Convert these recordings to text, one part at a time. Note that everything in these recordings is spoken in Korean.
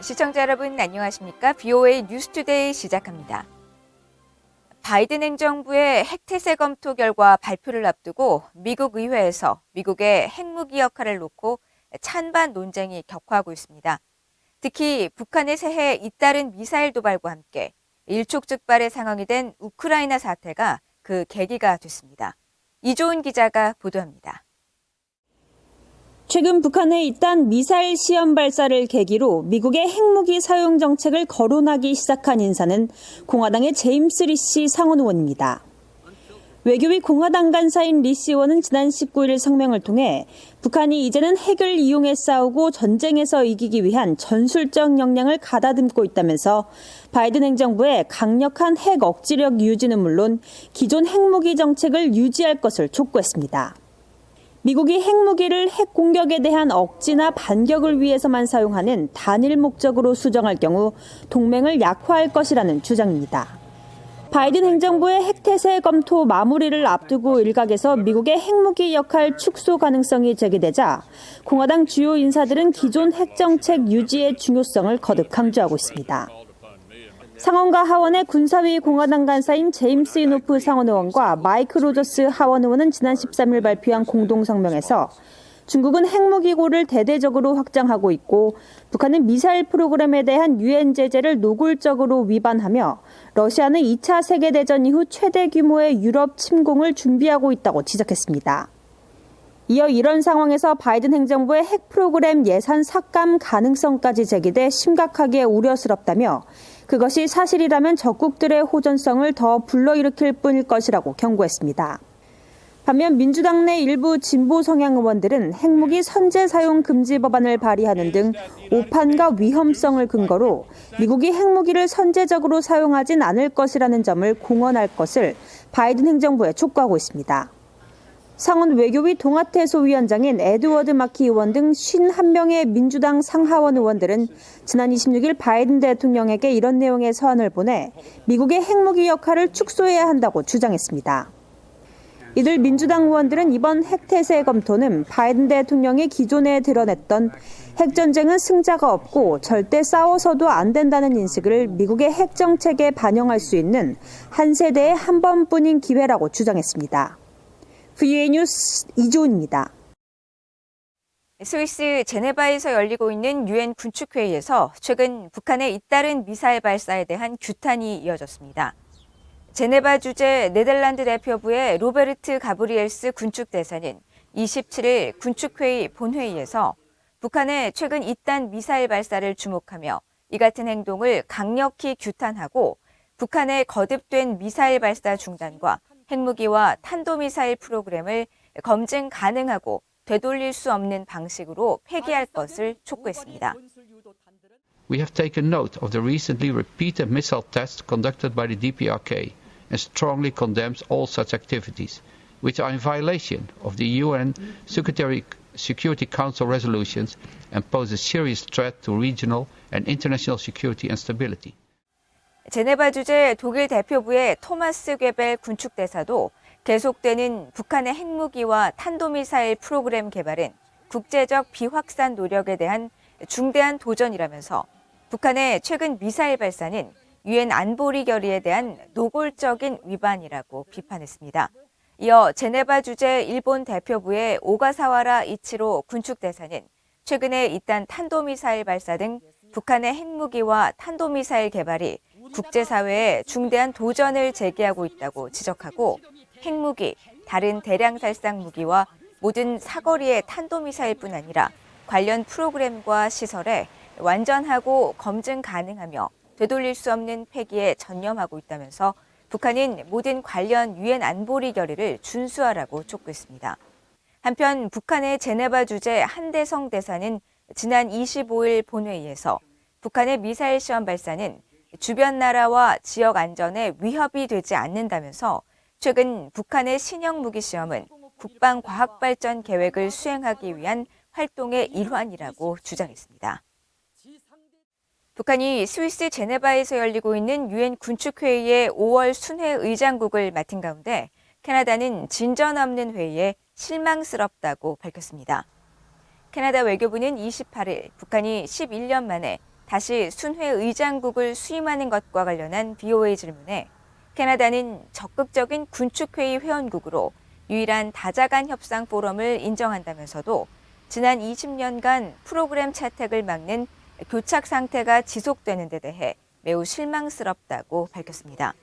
시청자 여러분 안녕하십니까? BOA 뉴스투데이 시작합니다. 바이든 행정부의 핵태세 검토 결과 발표를 앞두고 미국 의회에서 미국의 핵무기 역할을 놓고 찬반 논쟁이 격화하고 있습니다. 특히 북한의 새해에 잇따른 미사일 도발과 함께 일촉즉발의 상황이 된 우크라이나 사태가 그 계기가 됐습니다. 이조은 기자가 보도합니다. 최근 북한에 잇따른 미사일 시험 발사를 계기로 미국의 핵무기 사용 정책을 거론하기 시작한 인사는 공화당의 제임스 리시 상원 의원입니다. 외교위 공화당 간사인 리시 의원은 지난 19일 성명을 통해 북한이 이제는 핵을 이용해 싸우고 전쟁에서 이기기 위한 전술적 역량을 가다듬고 있다면서 바이든 행정부의 강력한 핵 억지력 유지는 물론 기존 핵무기 정책을 유지할 것을 촉구했습니다. 미국이 핵무기를 핵 공격에 대한 억지나 반격을 위해서만 사용하는 단일 목적으로 수정할 경우 동맹을 약화할 것이라는 주장입니다. 바이든 행정부의 핵태세 검토 마무리를 앞두고 일각에서 미국의 핵무기 역할 축소 가능성이 제기되자 공화당 주요 인사들은 기존 핵정책 유지의 중요성을 거듭 강조하고 있습니다. 상원과 하원의 군사위 공화당 간사인 제임스 이노프 상원 의원과 마이크 로저스 하원 의원은 지난 13일 발표한 공동 성명에서 중국은 핵무기고를 대대적으로 확장하고 있고 북한은 미사일 프로그램에 대한 유엔 제재를 노골적으로 위반하며 러시아는 2차 세계대전 이후 최대 규모의 유럽 침공을 준비하고 있다고 지적했습니다. 이어 이런 상황에서 바이든 행정부의 핵 프로그램 예산 삭감 가능성까지 제기돼 심각하게 우려스럽다며 그것이 사실이라면 적국들의 호전성을 더 불러일으킬 뿐일 것이라고 경고했습니다. 반면 민주당 내 일부 진보 성향 의원들은 핵무기 선제 사용 금지 법안을 발의하는 등 오판과 위험성을 근거로 미국이 핵무기를 선제적으로 사용하진 않을 것이라는 점을 공언할 것을 바이든 행정부에 촉구하고 있습니다. 상원 외교위 동아태소위원장인 에드워드 마키 의원 등 51명의 민주당 상하원 의원들은 지난 26일 바이든 대통령에게 이런 내용의 서한을 보내 미국의 핵무기 역할을 축소해야 한다고 주장했습니다. 이들 민주당 의원들은 이번 핵태세 검토는 바이든 대통령이 기존에 드러냈던 핵전쟁은 승자가 없고 절대 싸워서도 안 된다는 인식을 미국의 핵정책에 반영할 수 있는 한 세대의 한 번뿐인 기회라고 주장했습니다. BOA 뉴스 이조은입니다. 스위스 제네바에서 열리고 있는 유엔 군축회의에서 최근 북한에 잇따른 미사일 발사에 대한 규탄이 이어졌습니다. 제네바 주재 네덜란드 대표부의 로베르트 가브리엘스 군축대사는 27일 군축회의 본회의에서 북한의 최근 잇따른 미사일 발사를 주목하며 이 같은 행동을 강력히 규탄하고 북한의 거듭된 미사일 발사 중단과 핵무기와 탄도미사일 프로그램을 검증 가능하고 되돌릴 수 없는 방식으로 폐기할 것을 촉구했습니다. We have taken note of the recently repeated missile tests conducted by the DPRK and strongly condemns all such activities, which are in violation of the UN Security Council resolutions and pose a serious threat to regional and international security and stability. 제네바 주재 독일 대표부의 토마스 괴벨 군축대사도 계속되는 북한의 핵무기와 탄도미사일 프로그램 개발은 국제적 비확산 노력에 대한 중대한 도전이라면서 북한의 최근 미사일 발사는 유엔 안보리 결의에 대한 노골적인 위반이라고 비판했습니다. 이어 제네바 주재 일본 대표부의 오가사와라 이치로 군축대사는 최근에 잇따른 탄도미사일 발사 등 북한의 핵무기와 탄도미사일 개발이 국제사회에 중대한 도전을 제기하고 있다고 지적하고 핵무기, 다른 대량 살상 무기와 모든 사거리의 탄도미사일뿐 아니라 관련 프로그램과 시설에 완전하고 검증 가능하며 되돌릴 수 없는 폐기에 전념하고 있다면서 북한은 모든 관련 유엔 안보리 결의를 준수하라고 촉구했습니다. 한편 북한의 제네바 주재 한대성 대사는 지난 25일 본회의에서 북한의 미사일 시험 발사는 주변 나라와 지역 안전에 위협이 되지 않는다면서 최근 북한의 신형 무기 시험은 국방과학발전 계획을 수행하기 위한 활동의 일환이라고 주장했습니다. 북한이 스위스 제네바에서 열리고 있는 유엔 군축회의의 5월 순회 의장국을 맡은 가운데 캐나다는 진전 없는 회의에 실망스럽다고 밝혔습니다. 캐나다 외교부는 28일 북한이 11년 만에 다시 순회 의장국을 수임하는 것과 관련한 BOA 질문에 캐나다는 적극적인 군축회의 회원국으로 유일한 다자간 협상 포럼을 인정한다면서도 지난 20년간 프로그램 채택을 막는 교착 상태가 지속되는 데 대해 매우 실망스럽다고 밝혔습니다.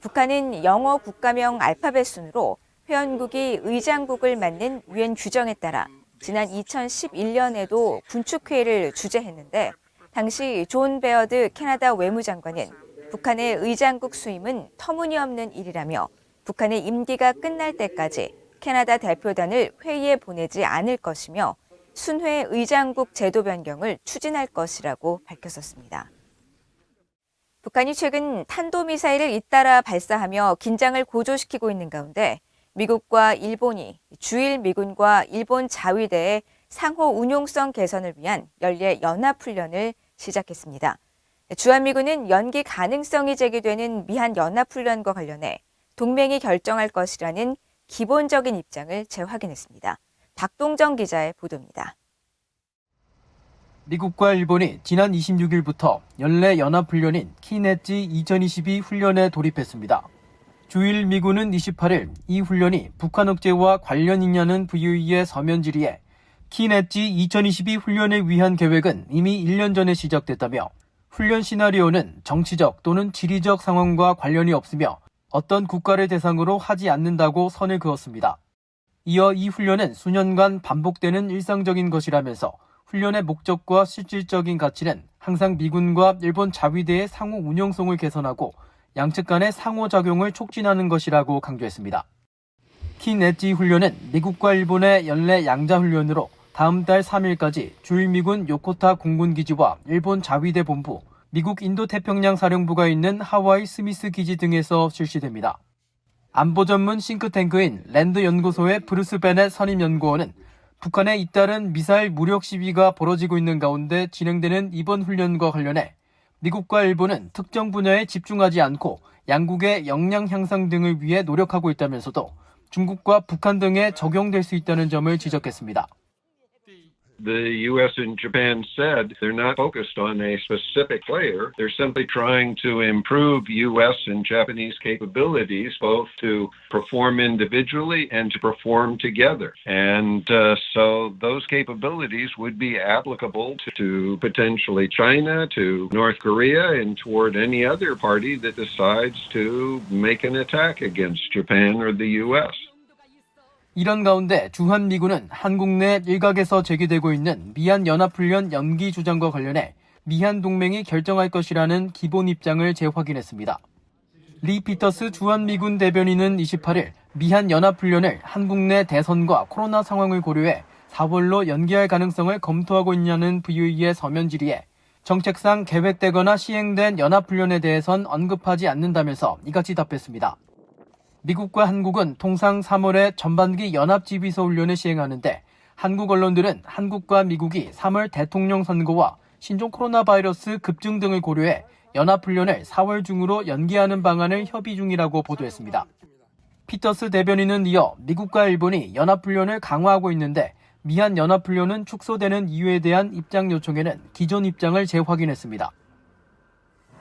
북한은 영어 국가명 알파벳 순으로 회원국이 의장국을 맡는 유엔 규정에 따라 지난 2011년에도 군축회의를 주재했는데 당시 존 베어드 캐나다 외무장관은 북한의 의장국 수임은 터무니없는 일이라며 북한의 임기가 끝날 때까지 캐나다 대표단을 회의에 보내지 않을 것이며 순회 의장국 제도 변경을 추진할 것이라고 밝혔었습니다. 북한이 최근 탄도미사일을 잇따라 발사하며 긴장을 고조시키고 있는 가운데 미국과 일본이 주일 미군과 일본 자위대의 상호 운용성 개선을 위한 연례 연합훈련을 시작했습니다. 주한미군은 연기 가능성이 제기되는 미한 연합훈련과 관련해 동맹이 결정할 것이라는 기본적인 입장을 재확인했습니다. 박동정 기자의 보도입니다. 미국과 일본이 지난 26일부터 연례 연합훈련인 키넷지 2022 훈련에 돌입했습니다. 주일 미군은 28일 이 훈련이 북한 억제와 관련 있냐는 VOE의 서면 질의에 키넷지 2022 훈련을 위한 계획은 이미 1년 전에 시작됐다며 훈련 시나리오는 정치적 또는 지리적 상황과 관련이 없으며 어떤 국가를 대상으로 하지 않는다고 선을 그었습니다. 이어 이 훈련은 수년간 반복되는 일상적인 것이라면서 훈련의 목적과 실질적인 가치는 항상 미군과 일본 자위대의 상호 운용성을 개선하고 양측 간의 상호작용을 촉진하는 것이라고 강조했습니다. 키넷지 훈련은 미국과 일본의 연례 양자훈련으로 다음 달 3일까지 주일 미군 요코타 공군기지와 일본 자위대 본부, 미국 인도태평양 사령부가 있는 하와이 스미스 기지 등에서 실시됩니다. 안보 전문 싱크탱크인 랜드 연구소의 브루스 베넷 선임연구원은 북한에 잇따른 미사일 무력 시위가 벌어지고 있는 가운데 진행되는 이번 훈련과 관련해 미국과 일본은 특정 분야에 집중하지 않고 양국의 역량 향상 등을 위해 노력하고 있다면서도 중국과 북한 등에 적용될 수 있다는 점을 지적했습니다. The U.S. and Japan said they're not focused on a specific player. They're simply trying to improve U.S. and Japanese capabilities, both to perform individually and to perform together. And so those capabilities would be applicable to potentially China, to North Korea, and toward any other party that decides to make an attack against Japan or the U.S. 이런 가운데 주한미군은 한국 내 일각에서 제기되고 있는 미한 연합훈련 연기 주장과 관련해 미한 동맹이 결정할 것이라는 기본 입장을 재확인했습니다. 리 피터스 주한미군 대변인은 28일 미한 연합훈련을 한국 내 대선과 코로나 상황을 고려해 4월로 연기할 가능성을 검토하고 있냐는 VOE의 서면 질의에 정책상 계획되거나 시행된 연합훈련에 대해선 언급하지 않는다면서 이같이 답했습니다. 미국과 한국은 통상 3월에 전반기 연합지휘소 훈련을 시행하는데 한국 언론들은 한국과 미국이 3월 대통령 선거와 신종 코로나 바이러스 급증 등을 고려해 연합훈련을 4월 중으로 연기하는 방안을 협의 중이라고 보도했습니다. 피터스 대변인은 이어 미국과 일본이 연합훈련을 강화하고 있는데 미한 연합훈련은 축소되는 이유에 대한 입장 요청에는 기존 입장을 재확인했습니다.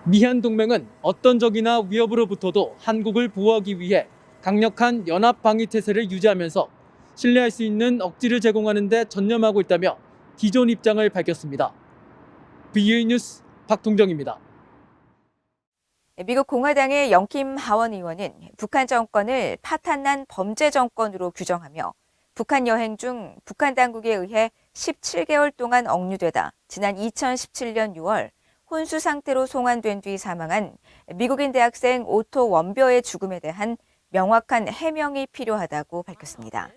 미한 동맹은 어떤 적이나 위협으로부터도 한국을 보호하기 위해 강력한 연합 방위 태세를 유지하면서 신뢰할 수 있는 억지를 제공하는 데 전념하고 있다며 기존 입장을 밝혔습니다. VOE 뉴스 박동정입니다. 미국 공화당의 영킴 하원 의원은 북한 정권을 파탄난 범죄 정권으로 규정하며 북한 여행 중 북한 당국에 의해 17개월 동안 억류되다 지난 2017년 6월 혼수 상태로 송환된 뒤 사망한 미국인 대학생 오토 원벼의 죽음에 대한 명확한 해명이 필요하다고 밝혔습니다.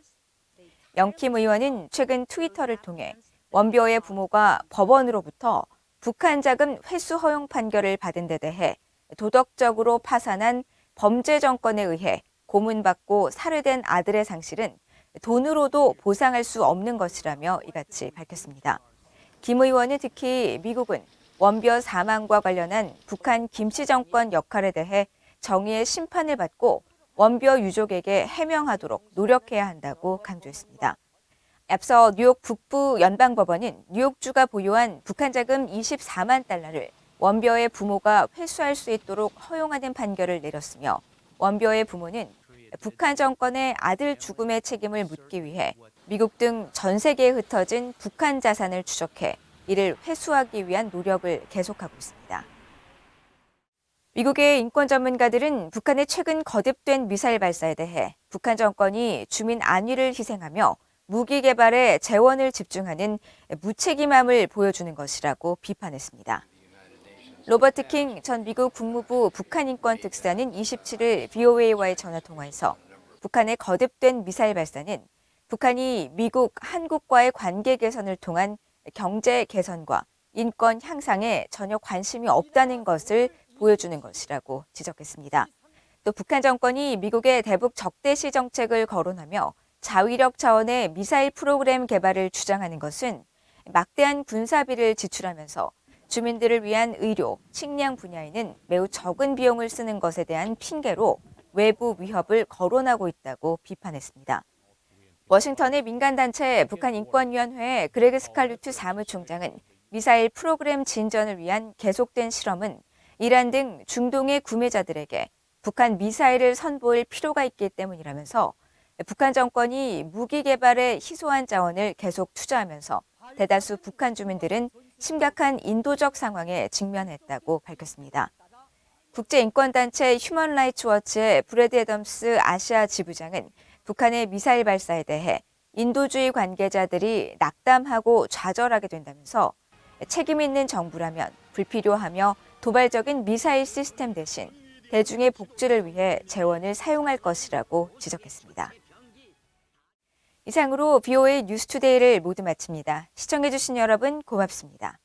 영킴 의원은 최근 트위터를 통해 원벼의 부모가 법원으로부터 북한 자금 회수 허용 판결을 받은 데 대해 도덕적으로 파산한 범죄 정권에 의해 고문받고 살해된 아들의 상실은 돈으로도 보상할 수 없는 것이라며 이같이 밝혔습니다. 김 의원은 특히 미국은 원벼 사망과 관련한 북한 김씨 정권 역할에 대해 정의의 심판을 받고 원벼 유족에게 해명하도록 노력해야 한다고 강조했습니다. 앞서 뉴욕 북부 연방법원은 뉴욕주가 보유한 북한 자금 24만 달러를 원벼의 부모가 회수할 수 있도록 허용하는 판결을 내렸으며 원벼의 부모는 북한 정권의 아들 죽음의 책임을 묻기 위해 미국 등 전 세계에 흩어진 북한 자산을 추적해 이를 회수하기 위한 노력을 계속하고 있습니다. 미국의 인권 전문가들은 북한의 최근 거듭된 미사일 발사에 대해 북한 정권이 주민 안위를 희생하며 무기 개발에 재원을 집중하는 무책임함을 보여주는 것이라고 비판했습니다. 로버트 킹 전 미국 국무부 북한인권 특사는 27일 VOA와의 전화통화에서 북한의 거듭된 미사일 발사는 북한이 미국, 한국과의 관계 개선을 통한 경제 개선과 인권 향상에 전혀 관심이 없다는 것을 보여주는 것이라고 지적했습니다. 또 북한 정권이 미국의 대북 적대시 정책을 거론하며 자위력 차원의 미사일 프로그램 개발을 주장하는 것은 막대한 군사비를 지출하면서 주민들을 위한 의료, 식량 분야에는 매우 적은 비용을 쓰는 것에 대한 핑계로 외부 위협을 거론하고 있다고 비판했습니다. 워싱턴의 민간단체 북한인권위원회 그레그 스칼루트 사무총장은 미사일 프로그램 진전을 위한 계속된 실험은 이란 등 중동의 구매자들에게 북한 미사일을 선보일 필요가 있기 때문이라면서 북한 정권이 무기 개발에 희소한 자원을 계속 투자하면서 대다수 북한 주민들은 심각한 인도적 상황에 직면했다고 밝혔습니다. 국제인권단체 휴먼 라이츠 워치의 브래드 애덤스 아시아 지부장은 북한의 미사일 발사에 대해 인도주의 관계자들이 낙담하고 좌절하게 된다면서 책임 있는 정부라면 불필요하며 도발적인 미사일 시스템 대신 대중의 복지를 위해 재원을 사용할 것이라고 지적했습니다. 이상으로 VOA 뉴스투데이를 모두 마칩니다. 시청해주신 여러분 고맙습니다.